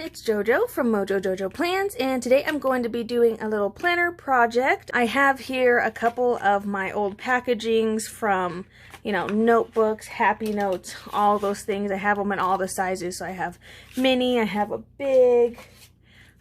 it's JoJo from Mojo Jojo Plans, and today I'm going to be doing a little planner project. I have here a couple of my old packagings from, notebooks, happy notes, all those things. I have them in all the sizes, so I have mini, I have a big,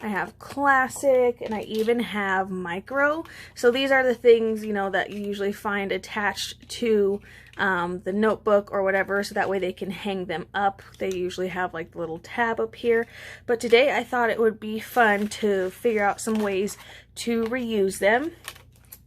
I have classic, and I even have micro. So these are the things, that you usually find attached to the notebook or whatever, so that way they can hang them up. They usually have like the little tab up here. But today I thought it would be fun to figure out some ways to reuse them.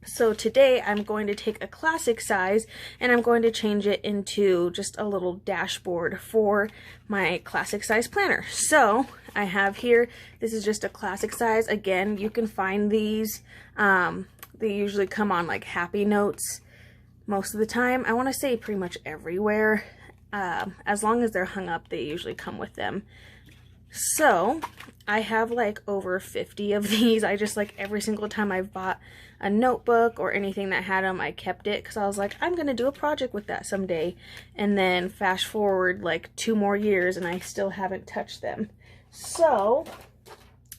So today I'm going to take a classic size and I'm going to change it into just a little dashboard for my classic size planner. So I have here, this is just a classic size. Again, you can find these, they usually come on like happy notes most of the time. I want to say pretty much everywhere. As long as they're hung up, they usually come with them. So I have like over 50 of these. I just like every single time I've bought a notebook or anything that had them, I kept it because I was like, I'm going to do a project with that someday. And then fast forward like 2 more years and I still haven't touched them. So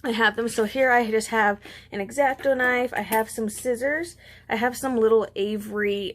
I have them. So here I just have an X-Acto knife. I have some scissors. I have some little Avery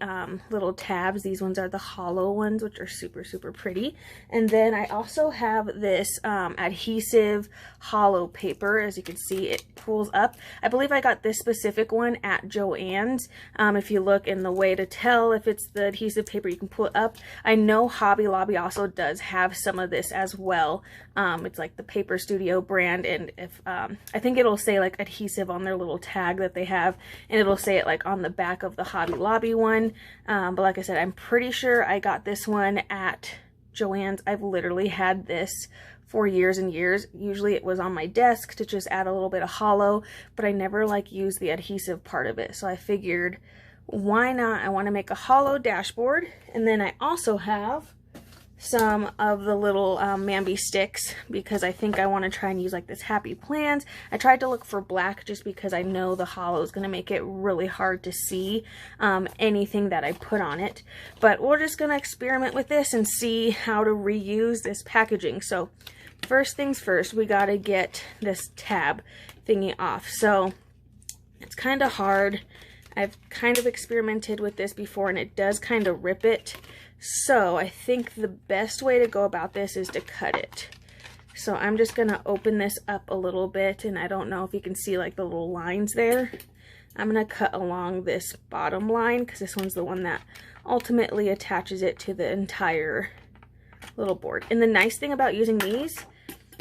little tabs. These ones are the hollow ones, which are super, super pretty. And then I also have this adhesive hollow paper. As you can see, it pulls up. I believe I got this specific one at Joann's. If you look in the way to tell if it's the adhesive paper, you can pull it up. I know Hobby Lobby also does have some of this as well. It's like the Paper Studio brand, and if I think it'll say like adhesive on their little tag that they have, and it'll say it like on the back of the Hobby Lobby one. But like I said, I'm pretty sure I got this one at Joann's. I've literally had this for years and years. Usually it was on my desk to just add a little bit of hollow, but I never like used the adhesive part of it. So I figured, why not? I want to make a hollow dashboard. And then I also have some of the little MAMBI sticks because I think I want to try and use like this happy plans. I tried to look for black just because I know the hollow is going to make it really hard to see anything that I put on it. But we're just going to experiment with this and see how to reuse this packaging. So first things first, we got to get this tab thingy off. So it's kind of hard. I've kind of experimented with this before and it does kind of rip it. So I think the best way to go about this is to cut it. So I'm just going to open this up a little bit, and I don't know if you can see like the little lines there. I'm going to cut along this bottom line because this one's the one that ultimately attaches it to the entire little board. And the nice thing about using these,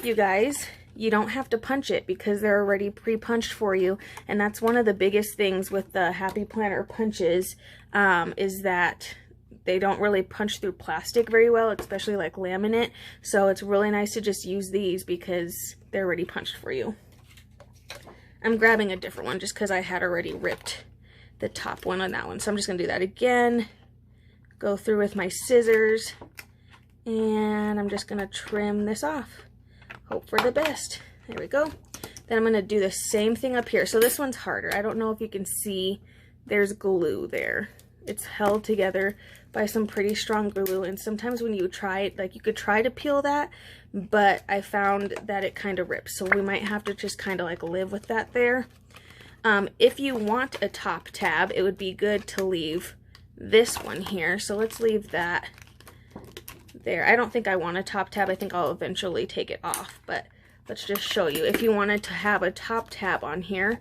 you guys, you don't have to punch it because they're already pre-punched for you. And that's one of the biggest things with the Happy Planner punches, is that they don't really punch through plastic very well, especially like laminate. So it's really nice to just use these because they're already punched for you. I'm grabbing a different one just because I had already ripped the top one on that one. So I'm just going to do that again. Go through with my scissors. And I'm just going to trim this off. Hope for the best. There we go. Then I'm going to do the same thing up here. So this one's harder. I don't know if you can see, there's glue there. It's held together by some pretty strong glue, and sometimes when you try it, like you could try to peel that, but I found that it kind of rips, so we might have to just kind of like live with that there. If you want a top tab, it would be good to leave this one here, so let's leave that there. I don't think I want a top tab. I think I'll eventually take it off, but let's just show you. If you wanted to have a top tab on here,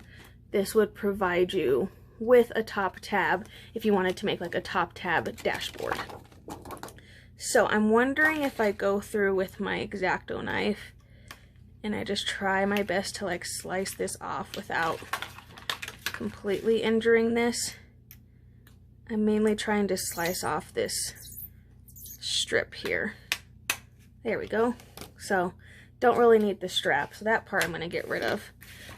this would provide you with a top tab if you wanted to make like a top tab dashboard. So I'm wondering if I go through with my X-Acto knife and I just try my best to like slice this off without completely injuring this. I'm mainly trying to slice off this strip here. There we go. So don't really need the strap, so that part I'm going to get rid of.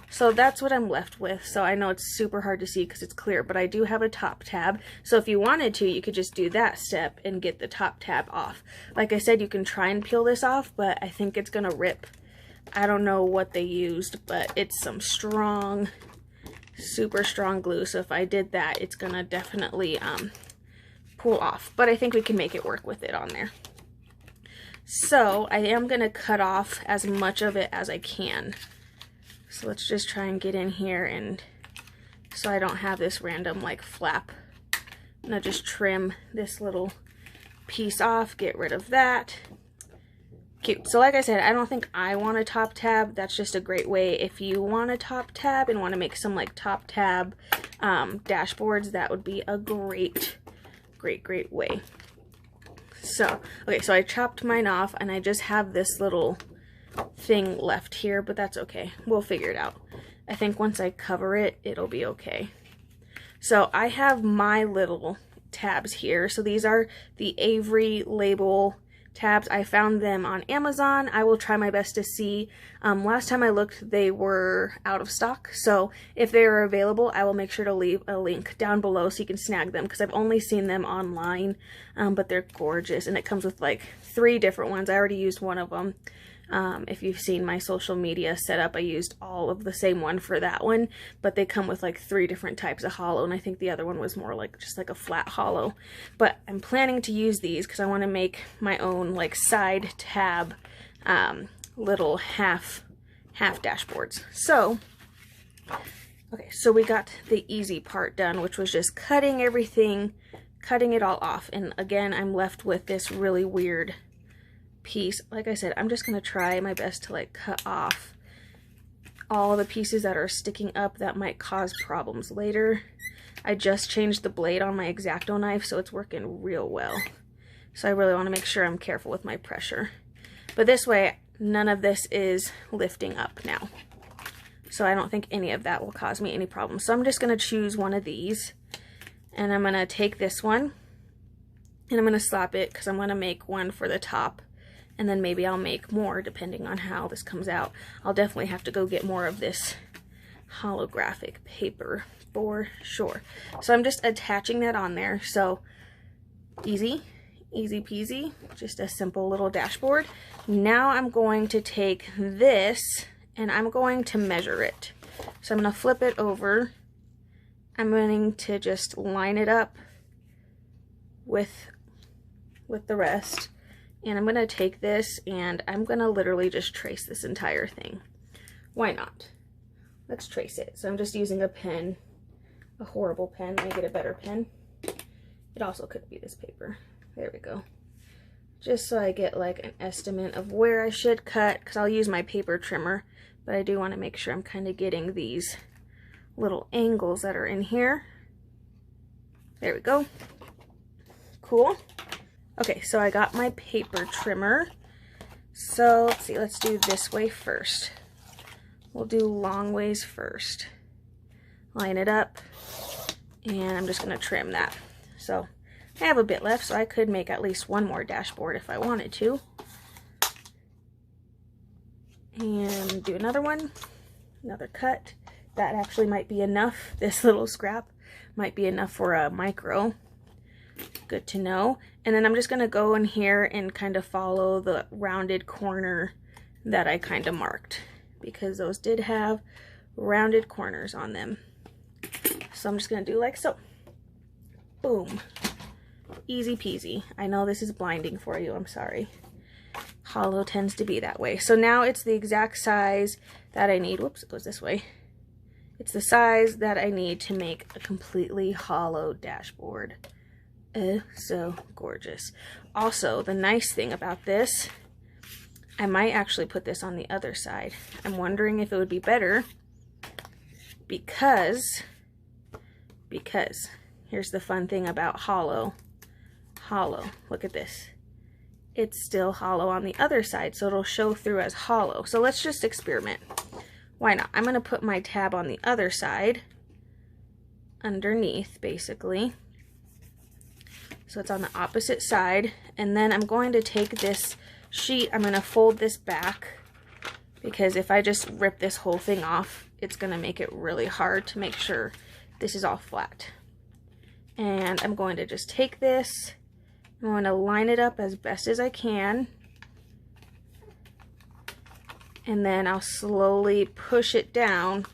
So that's what I'm left with. So I know it's super hard to see because it's clear, but I do have a top tab. So if you wanted to, you could just do that step and get the top tab off. Like I said, you can try and peel this off, but I think it's gonna rip. I don't know what they used, but it's some strong, super strong glue. So if I did that, it's gonna definitely pull off. But I think we can make it work with it on there. So I am going to cut off as much of it as I can. So let's just try and get in here, and so I don't have this random like flap. I'm going to just trim this little piece off, get rid of that. Cute. So like I said, I don't think I want a top tab. That's just a great way if you want a top tab and want to make some like top tab dashboards. That would be a great way. So, okay, so I chopped mine off and I just have this little thing left here, but that's okay. We'll figure it out. I think once I cover it, it'll be okay. So I have my little tabs here. So these are the Avery label tabs. I found them on Amazon. I will try my best to see. Last time I looked, they were out of stock. So if they are available, I will make sure to leave a link down below so you can snag them, because I've only seen them online, but they're gorgeous. And it comes with like 3 different ones. I already used one of them. If you've seen my social media setup, I used all of the same one for that one, but they come with like 3 different types of hollow, and I think the other one was more like just like a flat hollow. But I'm planning to use these because I want to make my own like side tab little half dashboards. So okay, so we got the easy part done, which was just cutting everything, cutting it all off. And again, I'm left with this really weird piece. Like I said, I'm just going to try my best to like cut off all the pieces that are sticking up that might cause problems later. I just changed the blade on my X-Acto knife, so it's working real well. So I really want to make sure I'm careful with my pressure. But this way, none of this is lifting up now. So I don't think any of that will cause me any problems. So I'm just going to choose one of these, and I'm going to take this one and I'm going to slap it because I'm going to make one for the top. And then maybe I'll make more depending on how this comes out. I'll definitely have to go get more of this holographic paper for sure. So I'm just attaching that on there. So easy peasy, just a simple little dashboard. Now I'm going to take this and I'm going to measure it. So I'm going to flip it over. I'm going to just line it up with the rest. And I'm going to take this and I'm going to literally just trace this entire thing. Why not? Let's trace it. So I'm just using a pen, a horrible pen. Let me get a better pen. It also could be this paper. There we go. Just so I get like an estimate of where I should cut, because I'll use my paper trimmer, but I do want to make sure I'm kind of getting these little angles that are in here. There we go. Cool. Okay, so I got my paper trimmer. So let's see, let's do this way first. We'll do long ways first. Line it up, and I'm just going to trim that. So I have a bit left, so I could make at least one more dashboard if I wanted to. And do another one, another cut. That actually might be enough. This little scrap might be enough for a micro. Good to know. And then I'm just going to go in here and kind of follow the rounded corner that I kind of marked, because those did have rounded corners on them. So I'm just going to do like so. Boom. Easy peasy. I know this is blinding for you. I'm sorry. Hollow tends to be that way. So now it's the exact size that I need. Whoops, it goes this way. It's the size that I need to make a completely hollow dashboard. So gorgeous. Also, the nice thing about this, I might actually put this on the other side. I'm wondering if it would be better because here's the fun thing about hollow. Look at this. It's still hollow on the other side, so it'll show through as hollow. So let's just experiment. Why not? I'm going to put my tab on the other side, underneath, basically. So it's on the opposite side, and then I'm going to take this sheet, I'm going to fold this back, because if I just rip this whole thing off, it's going to make it really hard to make sure this is all flat. And I'm going to just take this, I'm going to line it up as best as I can, and then I'll slowly push it down,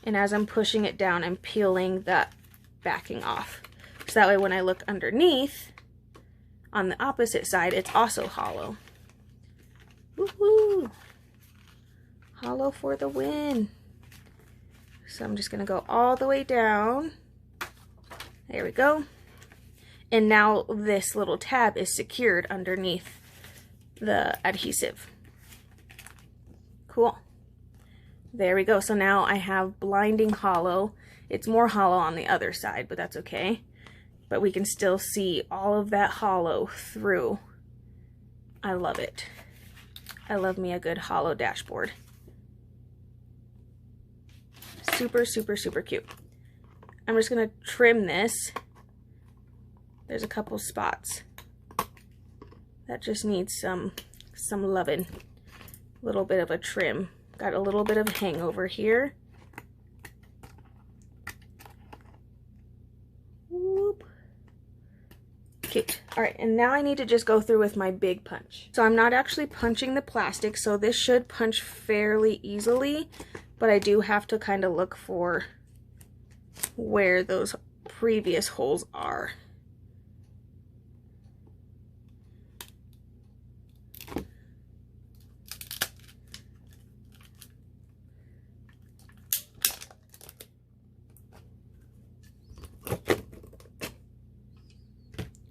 and as I'm pushing it down, I'm peeling that backing off. So that way when I look underneath, on the opposite side, it's also hollow. Woohoo! Hollow for the win. So I'm just going to go all the way down. There we go. And now this little tab is secured underneath the adhesive. Cool. There we go. So now I have blinding hollow. It's more hollow on the other side, but that's okay. But we can still see all of that hollow through. I love it. I love me a good hollow dashboard. Super, super, super cute. I'm just going to trim this. There's a couple spots that just needs some loving. A little bit of a trim. Got a little bit of hangover here. Whoop. Cute. Alright, and now I need to just go through with my big punch. So I'm not actually punching the plastic, so this should punch fairly easily, but I do have to kind of look for where those previous holes are.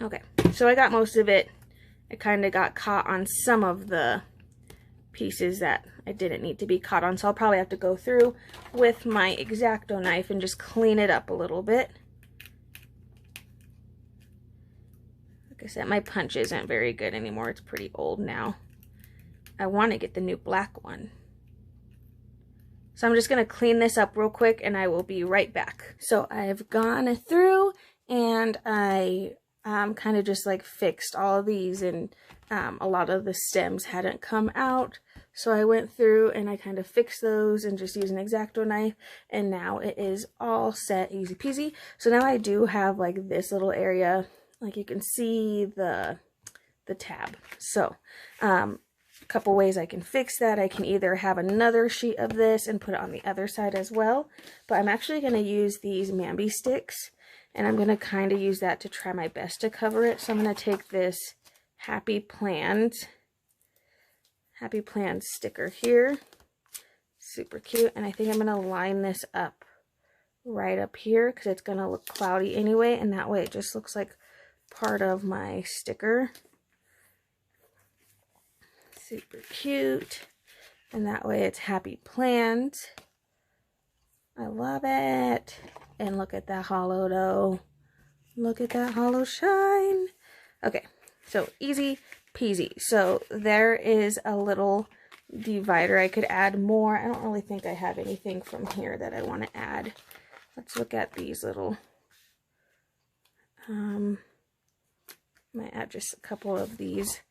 Okay, so I got most of it. I kind of got caught on some of the pieces that I didn't need to be caught on, so I'll probably have to go through with my X-Acto knife and just clean it up a little bit. Like I said, my punch isn't very good anymore. It's pretty old now. I want to get the new black one. So I'm just going to clean this up real quick and I will be right back. So I've gone through and I kind of just like fixed all of these, and a lot of the stems hadn't come out, so I went through and I kind of fixed those and just used an X-Acto knife, and now it is all set, easy peasy. So now I do have like this little area, like you can see the tab. So a couple ways I can fix that. I can either have another sheet of this and put it on the other side as well, but I'm actually going to use these MAMBI sticks. And I'm going to kind of use that to try my best to cover it. So I'm going to take this Happy Plans sticker here. Super cute. And I think I'm going to line this up right up here because it's going to look cloudy anyway. And that way it just looks like part of my sticker. Super cute. And that way it's Happy Plans. I love it. And look at that hollow though. Look at that hollow shine. Okay, so easy peasy. So there is a little divider. I could add more. I don't really think I have anything from here that I want to add. Let's look at these little, might add just a couple of these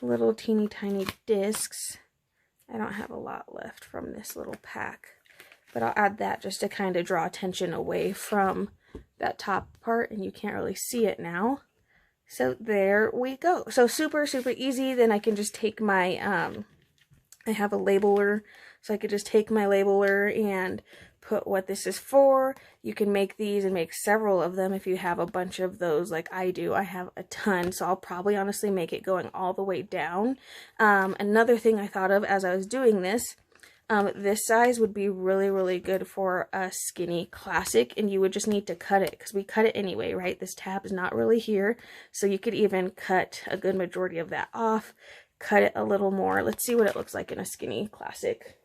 little teeny tiny discs. I don't have a lot left from this little pack. But I'll add that just to kind of draw attention away from that top part, and you can't really see it now. So there we go. So super, super easy. Then I can just take my, I have a labeler, so I could just take my labeler and put what this is for. You can make these and make several of them if you have a bunch of those like I do. I have a ton, so I'll probably honestly make it going all the way down. Another thing I thought of as I was doing this, this size would be really, really good for a skinny classic, and you would just need to cut it because we cut it anyway, right? This tab is not really here, so you could even cut a good majority of that off, cut it a little more. Let's see what it looks like in a skinny classic.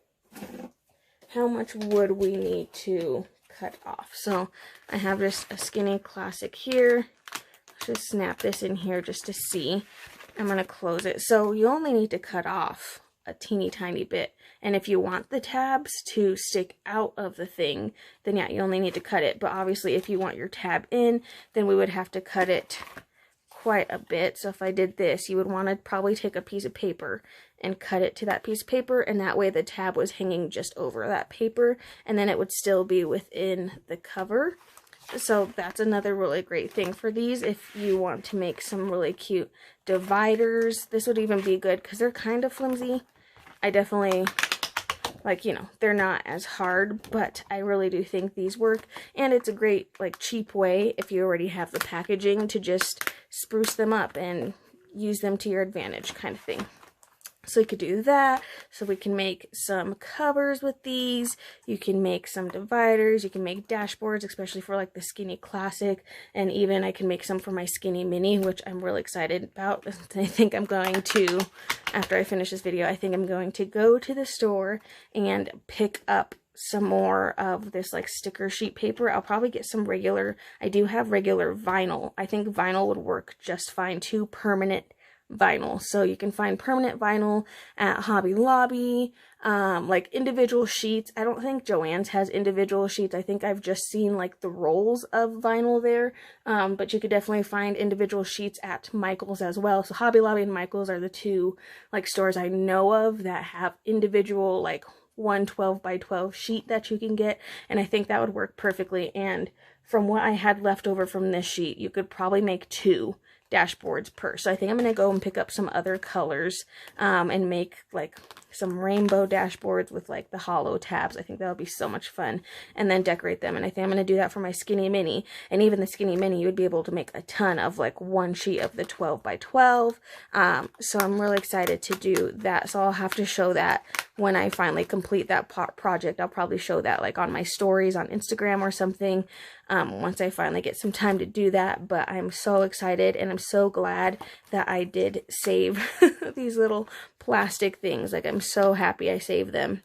How much would we need to cut off? So I have just a skinny classic here. Let's just snap this in here just to see. I'm going to close it. So you only need to cut off a teeny tiny bit, and if you want the tabs to stick out of the thing, then yeah, you only need to cut it. But obviously if you want your tab in, then we would have to cut it quite a bit. So if I did this, you would want to probably take a piece of paper and cut it to that piece of paper, and that way the tab was hanging just over that paper, and then it would still be within the cover. So that's another really great thing for these if you want to make some really cute dividers. This would even be good because they're kind of flimsy. I definitely, like, you know, they're not as hard, but I really do think these work. And it's a great, like, cheap way if you already have the packaging to just spruce them up and use them to your advantage kind of thing. So you could do that. So we can make some covers with these. You can make some dividers. You can make dashboards, especially for like the Skinny Classic. And even I can make some for my Skinny Mini, which I'm really excited about. I think I'm going to, after I finish this video, I think I'm going to go to the store and pick up some more of this like sticker sheet paper. I'll probably get some regular, I do have regular vinyl. I think vinyl would work just fine too, permanent vinyl. So you can find permanent vinyl at Hobby Lobby, like individual sheets. I don't think Joann's has individual sheets. I think I've just seen like the rolls of vinyl there, but you could definitely find individual sheets at Michael's as well. So Hobby Lobby and Michael's are the two like stores I know of that have individual like 112 by 12 sheet that you can get, and I think that would work perfectly. And from what I had left over from this sheet, you could probably make 2 dashboards per. So I think I'm going to go and pick up some other colors and make like some rainbow dashboards with like the hollow tabs. I think that would be so much fun, and then decorate them. And I think I'm going to do that for my Skinny Mini. And even the Skinny Mini, you would be able to make a ton of like 1 sheet of the 12 by 12. So I'm really excited to do that. So I'll have to show that when I finally complete that project. I'll probably show that like on my stories on Instagram or something, once I finally get some time to do that. But I'm so excited, and I'm so glad that I did save these little plastic things. Like, I'm so happy I saved them.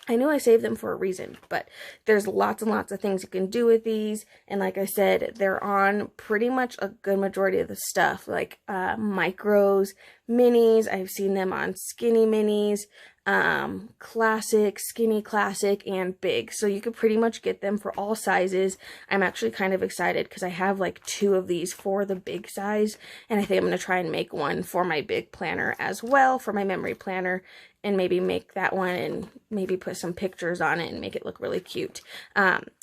I knew I saved them for a reason, but there's lots and lots of things you can do with these. And like I said, they're on pretty much a good majority of the stuff, like micros, minis. I've seen them on Skinny Minis, classic, Skinny Classic, and big. So you could pretty much get them for all sizes. I'm actually kind of excited because I have like 2 of these for the big size, and I think I'm going to try and make one for my big planner as well, for my memory planner, and maybe make that one and maybe put some pictures on it and make it look really cute.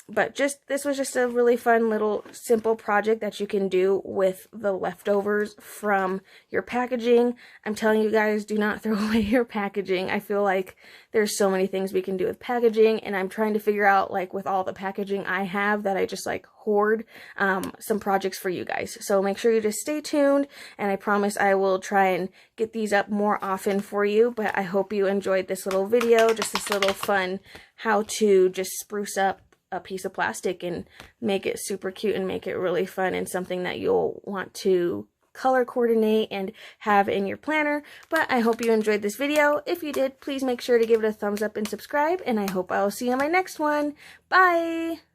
But this was just a really fun little simple project that you can do with the leftovers from your packaging. I'm telling you guys, do not throw away your packaging. I feel like there's so many things we can do with packaging, and I'm trying to figure out, like, with all the packaging I have that I just like hoard, some projects for you guys. So make sure you just stay tuned, and I promise I will try and get these up more often for you. But I hope you enjoyed this little video, just this little fun how to just spruce up a piece of plastic and make it super cute and make it really fun and something that you'll want to color coordinate and have in your planner. But I hope you enjoyed this video. If you did, please make sure to give it a thumbs up and subscribe, and I hope I will see you in my next one. Bye!